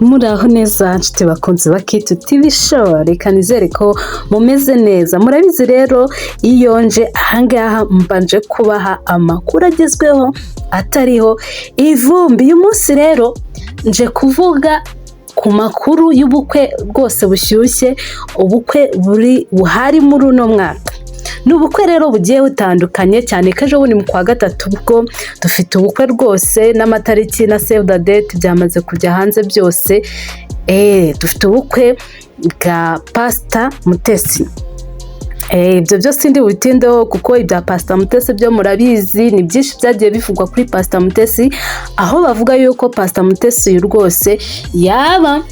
Muraho neza nshuti bakunzi ba Kitu TV show, reka nizere ko mumeze neza. Murabizi rero iyo nje ahangaha mbanje kubaha amakuru agezweho atariho ivumbi. Uyu munsi rero nje kuvuga ku makuru y'ubukwe rwose bushyushye, ubukwe buhari muri uno mwaka. N'ubukwe rero bugiye butandukanye cyane ko ejo bundi mu kwa gatatu bwo dufite ubukwe rwose n'amatariki na save the date byamaze kujya hanze byose. Dufite ubukwe bwa Pastor Mutesi. Ibyo byose ndi butindeho kuko ibya Pastor Mutesi byo murabizi, ni byinshi byagiye bivugwa kuri Pastor Mutesi, aho bavuga yuko Pastor Mutesi rwose yaba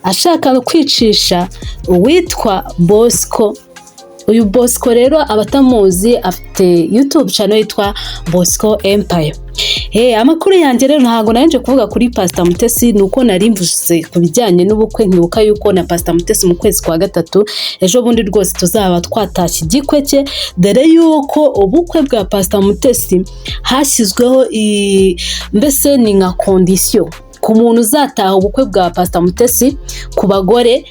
ashaka kwicisha uwitwa Bosco. Uyu Bosco rero abatamuzi afite YouTube channel yitwa Bosco Empire. Amakuru yanjye rero ntago naje kuvuga kuri Pastor Mutesi, nuko nari mvuze ku bijyanye n'ubukwe. Nkibuka yuko na Pastor Mutesi mu kwezi kwa gatatu ejo bundi rwose tuzaba twatashye igikwe cye, dore yuko ubukwe bwa Pastor Mutesi hashyizweho mbese ni nka condition ku muntu uzataha ubukwe bwa Pastor Mutesi. Ku bagore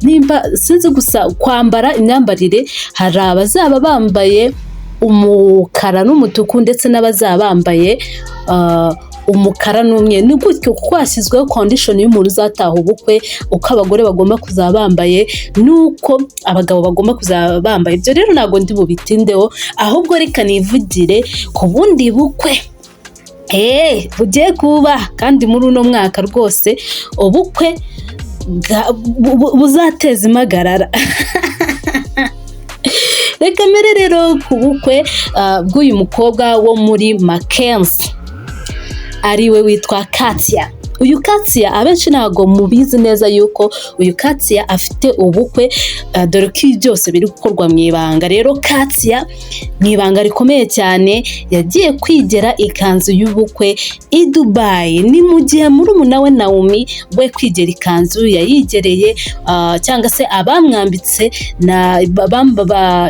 nimba sinzi gusa kwambara imyambarire, hari abazaba bambaye umukara n'umutuku ndetse n'abazaba bambaye umukara n'umweru. Ni gutyo kuko hashyizweho condition y'umuntu uzataha ubukwe, uko abagore bagomba kuzaba bambaye nuko abagabo bagomba kuzaba bambaye. Ibyo rero ntago ndi bubitindeho, ahubwo reka nivugire ku bundi bukwe bugiye kuba kandi muri uno mwaka rwose, ubukwe buzateza impagarara. Reka mbere rero ku bukwe bw'uyu mukobwa wo muri Mackenzie, ariwe witwa Katia. Uyu Katia abenshi ntago mubizi neza yuko uyu Katia afite ubukwe, dore ko byose biri gukorwa mu ibanga. Rero Katia mu ibanga rikomeye cyane yagiye kwigera ikanzu y'ubukwe i Dubai. Ni mu gihe murumuna we Naomi we kwigera ikanzu yayigereye cyangwa se abamwambitse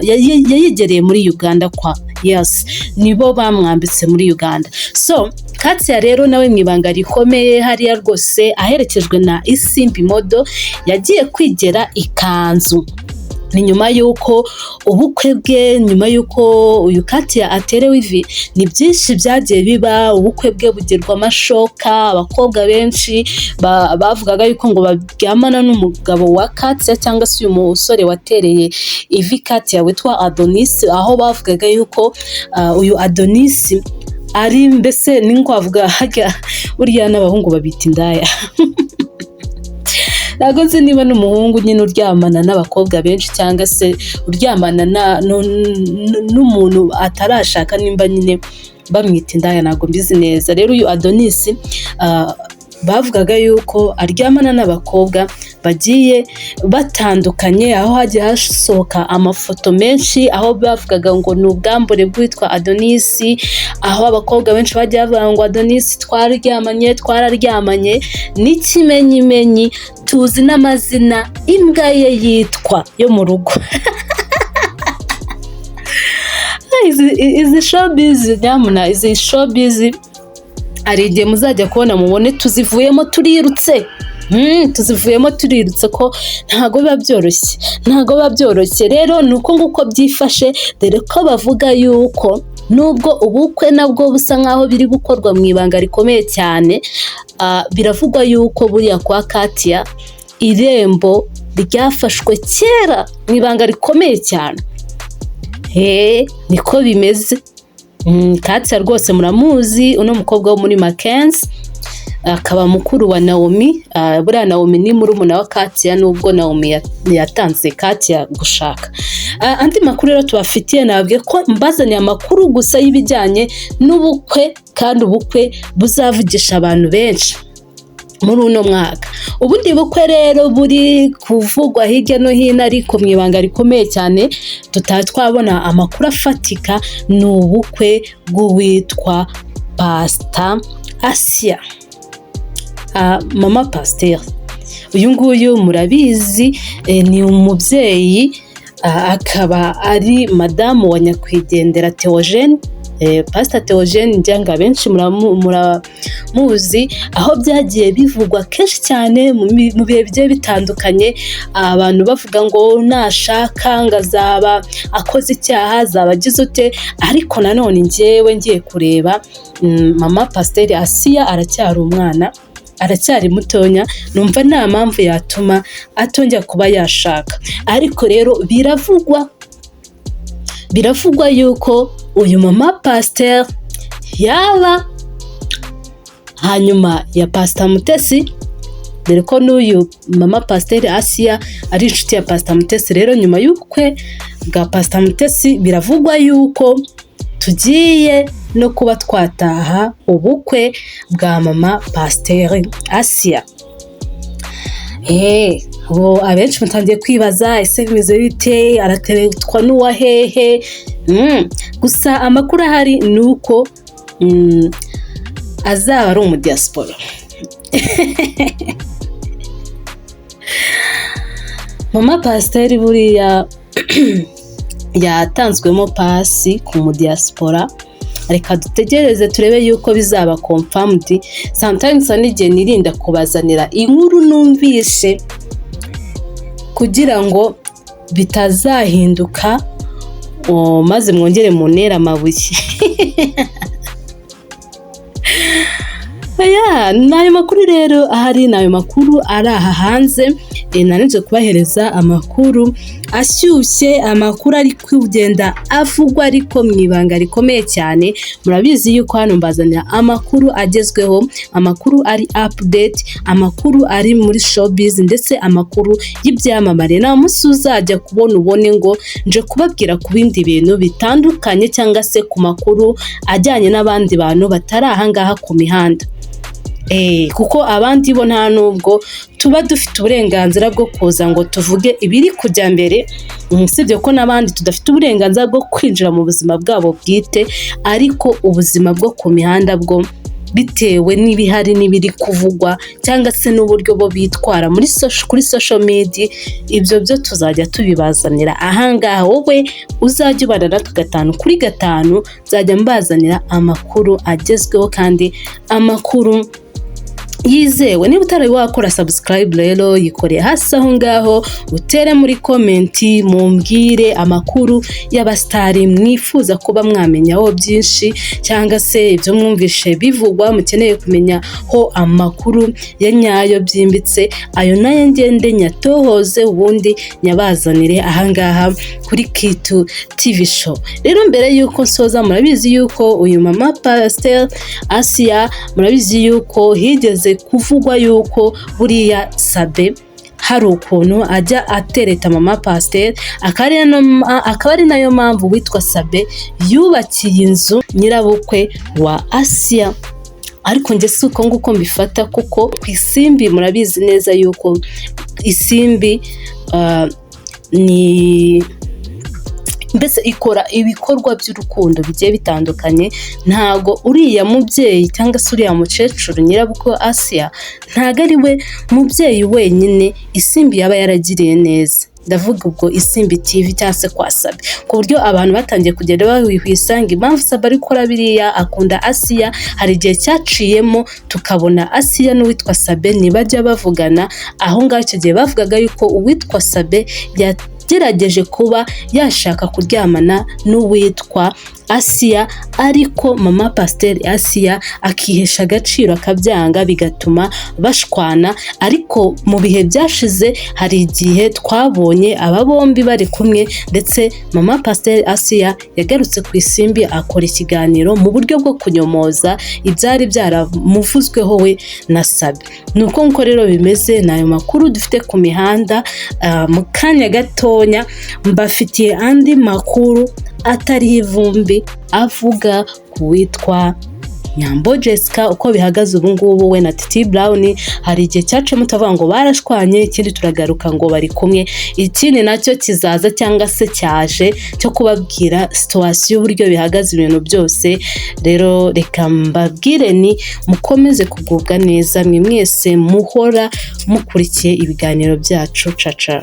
yayigereye muri Uganda kwa nibo bamwambitse muri Uganda. So Katia rero nawe mu ibanga rikomeye hariya rwose aherekejwe na Isimbi Modo yagiye kwigera ikanzu. Ni nyuma yuko ubukwe bwe, nyuma yuko uyu Katia aterewe ivi, ni byinshi byagiye biba. Ubukwe bwe bugerwa amashoka, abakobwa benshi bavugaga yuko ngo baryamana n'umugabo wa Katia cyangwa se uyu musore watereye ivi Katia witwa Adonis, aho bavugaga yuko uyu Adonis ari mbese ningwavuga hajya uriya n'abahungu babita indaya. Ntago nzi niba n'umuhungu nyine uryamana n'abakobwa benshi cyangwa se uryamana n'umuntu atarashaka, nimba nyine bamwita indaya, ntago mbizi neza. Rero uyu Adonis bavugaga yuko aryamana n'abakobwa bagiye batandukanye, aho hagiye hasohoka amafoto menshi aho bavugaga ngo ni ubwambure bwitwa Adonis, aho abakobwa benshi bagiye bavuga ngo Adonis twararyamanye n'ikimenyimenyi, tuzi n'amazina imbwa ye yitwa yo mu rugo. Izi showbiz nyamuna, izi showbiz ari igihe muzajya kubona mubone tuzivuyemo turirutse. Tuzivuyemo turirutse ko ntago biba byoroshye. Rero nuko nguko byifashe, dore ko bavuga yuko nubwo ubukwe nabwo busa nkaho biri gukorwa mu ibanga rikomeye cyane, biravugwa yuko buriya kwa Katia irembo ryafashwe kera mu ibanga rikomeye cyane. Niko bimeze. Katia rwose muramuzi, uno mukobwa wo muri Mackenzie, akaba mukuru wa Naomi. Buriya Naomi ni murumuna wa Katia, nubwo Naomi yatanze Katia gushaka. Andi makuru rero tubafitiye, nabwiye ko mbazaniye amakuru gusa y'ibijyanye n'ubukwe, kandi ubukwe buzavugisha abantu benshi muri uno mwaka. Ubundi bukwe rero buri kuvugwa hirya no hino ariko mu ibanga rikomeye cyane tutari twabona amakuru afatika, ni ubukwe bw'uwitwa Pastor Asia, Mama Pasteur. Uyu nguyu murabizi ni umubyeyi, akaba ari madamu wa nyakwigendera Theogene Pastor Theogene njyanga benshi muramuzi, aho byagiye bivugwa kenshi cyane mu bihe bigiye bitandukanye, abantu bavuga ngo nashaka ngazaba akoze icyaha, azaba agize ute, ariko nanone njyewe ngiye kureba mama Pasiteri Asiya aracyari umwana, aracyari mutonya, numva nta mpamvu yatuma atongera kuba yashaka. Ariko rero biravugwa yuko uyu mama Pasiteri yaba hanyuma ya Pastor Mutesi, dore ko n'uyu mama Pasiteri Asiya ari inshuti ya Pastor Mutesi. Rero nyuma y'ubukwe bwa Pastor Mutesi biravugwa yuko tugiye no kuba twataha ubukwe bwa mama Pasiteri Asiya. Abenshi mutangiye kwibaza ese bimeze bite, arateretwa n'uwa hehe? Gusa amakuru ahari ni uko azaba ari umudiaspora. Mama Pasiteri buriya yatanzwemo pasi ku mudiaspora, reka dutegereze turebe yuko bizaba confirmed. Sometimes n'igihe nirinda kubazanira inkuru numvishe kugira ngo bitazahinduka maze mwongere munera amabuye. Nayo makuru rero ahari, nayo makuru ari aha hanze. Nanije kubahereza amakuru ashyushye, amakuru ari kugenda avugwa ariko mu ibanga rikomeye cyane. Murabizi yuko hano mbazanira amakuru agezweho, amakuru ari update, amakuru ari muri showbiz ndetse amakuru y'ibyamamare. Nta munsi uzajya kubona ubone ngo nje kubabwira ku bindi bintu bitandukanye cyangwa se ku makuru ajyanye n'abandi bantu batari ahangaha ku mihanda. Kuko abandi bo nta nubwo tuba dufite uburenganzira bwo kuza ngo tuvuge ibiri kujya mbere, usibye ko n'abandi tudafite uburenganzira bwo kwinjira mu buzima bwabo bwite, ariko ubuzima bwo ku mihanda bwo bitewe n'ibihari n'ibiri kuvugwa cyangwa se n'uburyo bo bitwara kuri social media, ibyo byo tuzajya tubibazanira ahangaha. Wowe uzajya ubana natwe 5 kuri 5, nzajya mbazanira amakuru agezweho kandi amakuru yizewe. Niba utari wakora subscribe rero yikoreye hasi aho ngaho, utere muri komenti mumbwire amakuru y'abastari mwifuza kuba mwamenyaho byinshi, cyangwa se ibyo mwumvishe bivugwa mukeneye kumenya ho amakuru ya nyayo byimbitse, ayo nayo ngende nyatohoze ubundi nyabazanire ahangaha kuri Kitu TV show. Rero mbere yuko nsoza, murabizi yuko uyu mama Pasiteri Asiya, murabizi yuko higeze kuvugwa yuko buriya Sabe hari ukuntu ajya atereta mama Pasiteri, akaba ari nayo mpamvu witwa Sabe yubakiye inzu nyirabukwe wa Asiya. Ariko njye si uko nguko mbifata, kuko ku Isimbi murabizi neza yuko Isimbi ni mbese ikora ibikorwa by'urukundo bigiye bitandukanye. Ntago uriya mubyeyi cyangwa se uriya mukecuru nyirabukwe Asiya, ntago ari we mubyeyi wenyine Isimbi yaba yaragiriye neza. Ndavuga ubwo Isimbi TV cyangwa se kwa Sabe, ku buryo abantu batangiye kugenda bahwihwisanga impamvu Sabe ari gukora biriya, akunda Asiya. Hari igihe cyaciyemo tukabona Asiya n'uwitwa Sabe ntibajya bavugana, aho ngaho icyo gihe bavugaga yuko uwitwa Sabe yagerageje kuba yashaka kuryamana n'uwitwa Asiya, ariko mama Pasiteri Asiya akihesha agaciro akabyanga, bigatuma bashwana. Ariko mu bihe byashize hari igihe twabonye aba bombi bari kumwe, ndetse mama Pasiteri Asiya yagarutse ku Isimbi akora ikiganiro mu buryo bwo kunyomoza ibyari byaramuvuzweho we na Sabe. Nuko nko rero bimeze, nayo makuru dufite ku mihanda. Mu kanya gatonya mbafitiye andi makuru atari ivumbi avuga ku witwa Nyambo Jessica, uko bihagaze ubu ngubu we na Titi Brown. Hari igihe cyacemo tuvuga ngo barashwanye, ikindi turagaruka ngo bari kumwe, ikindi nacyo kizaza cyangwa se cyaje cyo kubabwira situation y'uburyo bihagaze ibintu byose. Rero reka mbabwire ni mukomeze kugubwa neza, mwe mwese muhora mukurikiye ibiganiro byacu. Caca.